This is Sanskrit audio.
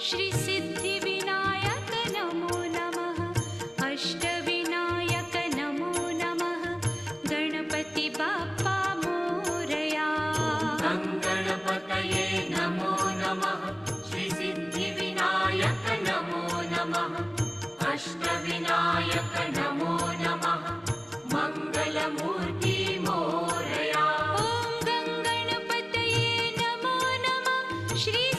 श्री सिद्धिविनायक नमो नमः। अष्टविनायक नमो नमः। गणपति बाप्पा मोरया। गणपतये नमो नमः। श्री सिद्धिविनायक नमो नमः। अष्टविनायक नमो नमः। मंगलमूर्ति मोरया। ॐ गणपतये नमो नमः। श्री